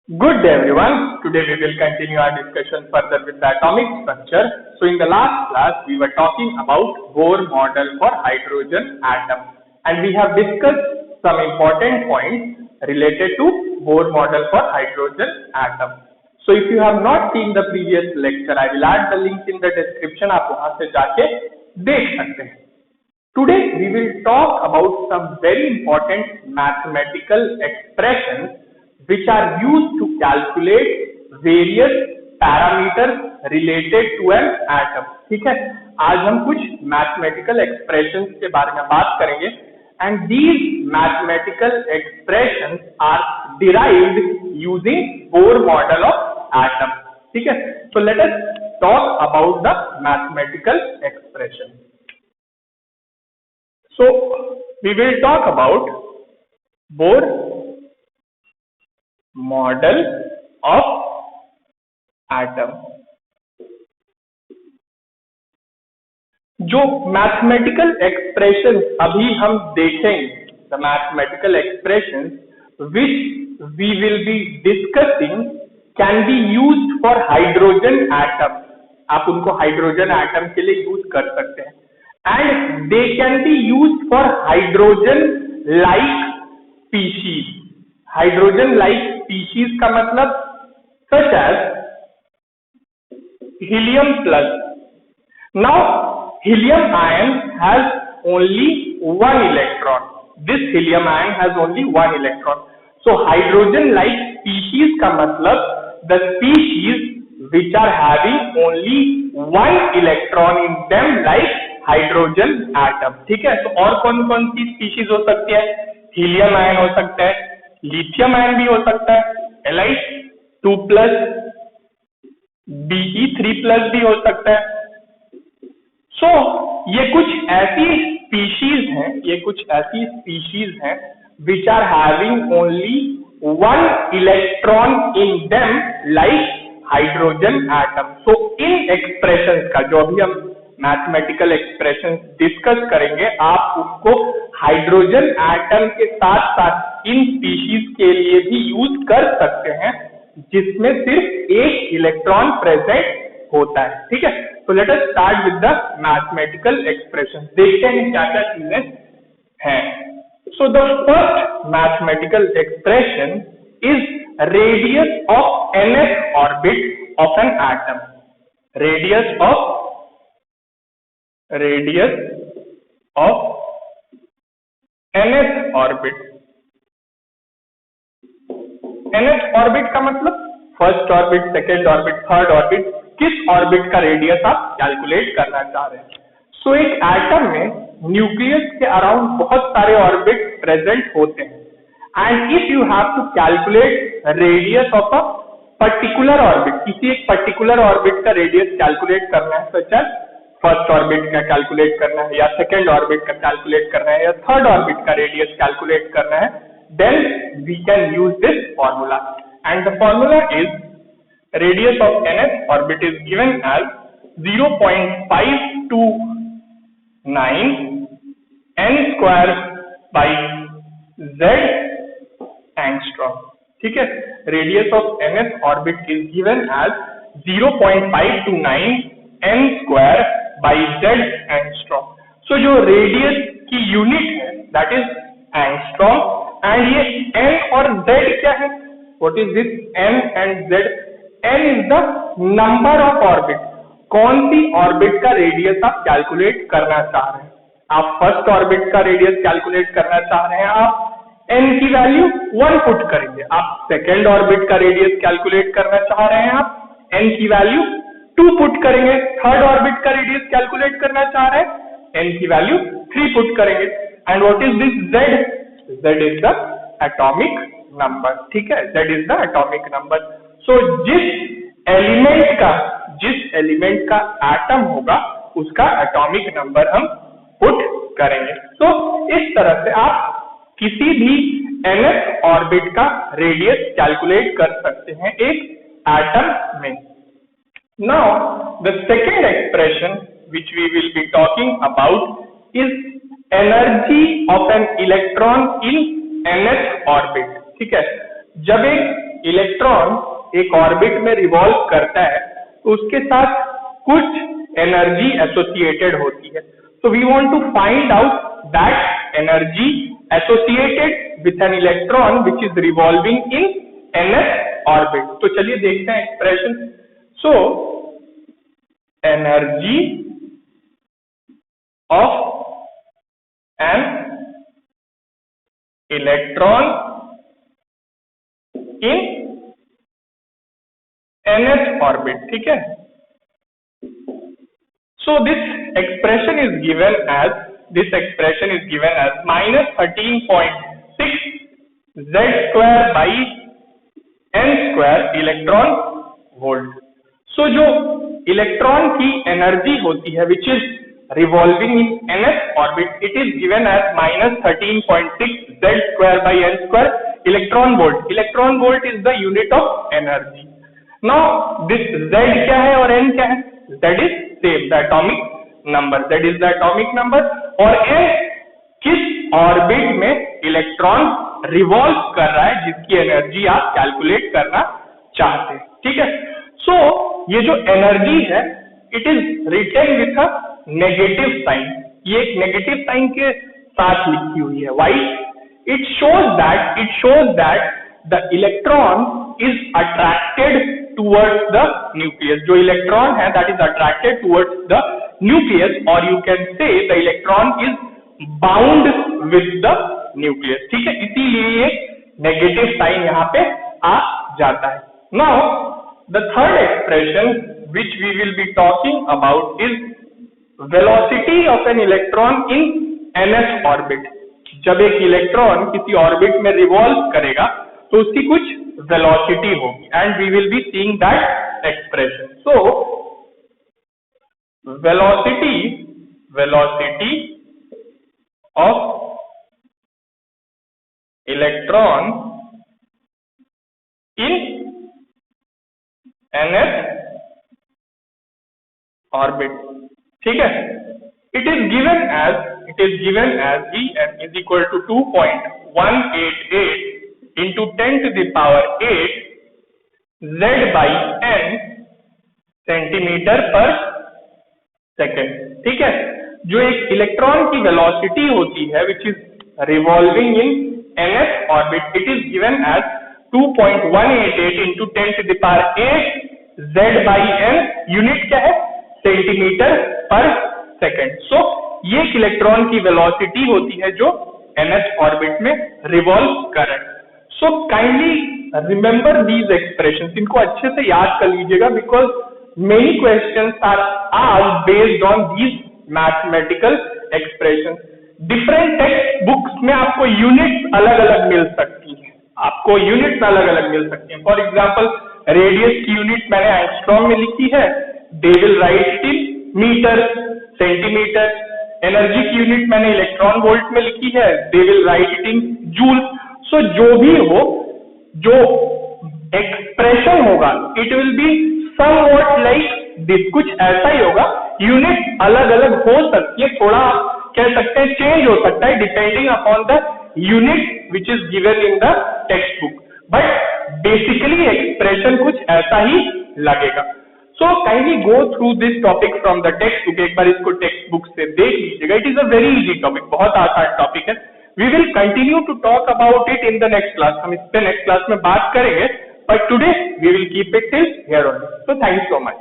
Good day everyone. Today we will continue our discussion further with the atomic structure. So in the last class we were talking about Bohr model for hydrogen atom and we have discussed some important points related to Bohr model for hydrogen atom. So if you have not seen the previous lecture, I will add the link in the description. आप वहां से जाके देख सकते हैं. Today we will talk about some very important mathematical expressions which are used to calculate various parameters related to an atom. ठीक है, आज हम कुछ mathematical expressions के बारे में बात करेंगे and these mathematical expressions are derived using Bohr model of atom. ठीक है, so let us talk about the mathematical expressions. So we will talk about Bohr model of atom. जो मैथमेटिकल एक्सप्रेशन अभी हम देखेंगे, the mathematical expression which we will be discussing can be used for hydrogen atom. आप उनको hydrogen atom के लिए use कर सकते हैं and they can be used for hydrogen like species. Hydrogen like species का मतलब such as helium plus. Now helium ion has only one electron. This helium ion has only one electron. So hydrogen like species का मतलब the species which are having only one electron in them like hydrogen atom. ठीक है, तो और कौन कौन सी species हो सकती है? हीलियम आयन हो सकता है, लिथियम आयन भी हो सकता है, Li2+, Be3+ भी हो सकता है. सो ये कुछ ऐसी स्पीशीज हैं which are having only one electron in them like hydrogen atom. So in expressions का जो अभी हम मैथमेटिकल एक्सप्रेशंस डिस्कस करेंगे, आप उनको हाइड्रोजन एटम के साथ साथ इन स्पीशीज के लिए भी यूज कर सकते हैं जिसमें सिर्फ एक इलेक्ट्रॉन प्रेजेंट होता है. ठीक है, तो let us start with the mathematical expressions. देखते हैं क्या क्या चीजें हैं. So the first mathematical expression is radius of nth orbit of an atom. Radius of nth orbit. nth orbit का मतलब first orbit, second orbit, third orbit, किस orbit का रेडियस आप कैलकुलेट करना चाह रहे हैं. सो एक एटम में न्यूक्लियस के अराउंड बहुत सारे ऑर्बिट प्रेजेंट होते हैं and if you have to calculate radius of a particular orbit, किसी एक particular orbit का radius calculate करना है, such as first orbit का calculate करना है या second orbit का calculate करना है या third orbit का radius calculate करना है, then we can use this formula and the formula is radius of nth orbit is given as 0.529 n square by z angstrom. ठीक है, radius of nth orbit is given as 0.529 n square by z angstrom. So जो radius की unit है that is angstrom and ये n और z क्या है? What is this n and z? n is the number of orbit. कौन सी orbit का रेडियस आप कैलकुलेट करना चाह रहे हैं? आप फर्स्ट ऑर्बिट का रेडियस कैलकुलेट करना चाह रहे हैं, आप n की वैल्यू 1 पुट करेंगे. आप सेकेंड ऑर्बिट का रेडियस कैलकुलेट करना चाह रहे हैं, आप n की वैल्यू 2 पुट करेंगे. थर्ड ऑर्बिट का रेडियस कैलकुलेट करना चाह रहे हैं, n की वैल्यू 3 पुट करेंगे. And what is this z? z is the atomic number. ठीक है, z is the atomic number. So जिस एलिमेंट का एटम होगा उसका एटॉमिक नंबर हम पुट करेंगे. तो इस तरह से आप किसी भी nth ऑर्बिट का रेडियस कैलकुलेट कर सकते हैं एक एटम में. Now the second expression which we will be talking about is energy of an electron in nth orbit. ठीक है, जब एक इलेक्ट्रॉन एक ऑर्बिट में रिवॉल्व करता है तो उसके साथ कुछ एनर्जी एसोसिएटेड होती है. So we want to find out that energy associated with an electron which is revolving in nth orbit. तो चलिए देखते हैं expression. So energy of an electron in nth orbit. ठीक है. So this expression is given as minus 13.6 z square by n square electron volt. So जो electron की energy होती है which is revolving in nth orbit, it is given as minus 13.6 z square by n square electron volt. Electron volt is the unit of energy. Now this z क्या है और n क्या है? Z is same, the atomic number. Z is the atomic number. और n किस orbit में electron revolve कर रहा है जिसकी एनर्जी आप कैलकुलेट करना चाहते हैं. ठीक है. सो ये जो एनर्जी है it is written with a negative sign. ये एक नेगेटिव साइन के साथ लिखी हुई है. Why? It shows that the electron is attracted towards the nucleus. जो इलेक्ट्रॉन है that is attracted towards the nucleus, or you can say the electron is bound with the nucleus. ठीक है. इसीलिए ये नेगेटिव साइन यहाँ पे आ जाता है. Now the third expression which we will be talking about is velocity of an electron in nth orbit. जब एक इलेक्ट्रॉन किसी ऑर्बिट में रिवॉल्व करेगा तो उसकी कुछ velocity होगी and we will be seeing that expression. So velocity of electron in nth orbit. ठीक है. It is given as En is equal to 2.188 into 10 to the power 8 z by n centimetre पर second. ठीक है. जो एक electron की velocity होती है which is revolving in nth orbit, it is given as 2.188 into 10 to the power 8 z by n. Unit क्या है? सेंटीमीटर पर सेकेंड. सो ये एक इलेक्ट्रॉन की वेलोसिटी होती है जो nth ऑर्बिट में रिवॉल्व कर रहा है. So kindly remember these expressions. इनको अच्छे से याद कर लीजिएगा because many questions are asked based on these mathematical expressions. Different text books में आपको यूनिट्स अलग अलग मिल सकती हैं. For example, रेडियस की यूनिट मैंने एंगस्ट्रॉम में लिखी है. They will write it in metre, centimetre. Energy की यूनिट मैंने इलेक्ट्रॉन वोल्ट में लिखी है. They will write it in joule. So जो भी हो, जो एक्सप्रेशन होगा it will be somewhat like this. कुछ ऐसा ही होगा. यूनिट अलग अलग हो सकती है, थोड़ा कह सकते हैं चेंज हो सकता है depending upon the unit which is given in the text book, but basically expression कुछ ऐसा ही लगेगा. So kindly go through this topic from the text book. एक बार इसको टेक्स्ट बुक से देख लीजिएगा. It is a very easy topic, बहुत आसान टॉपिक है. We will continue to talk about it in the next class. हम इस पे नेक्स्ट क्लास में बात करेंगे, but today we will keep it till here only. So thanks so much.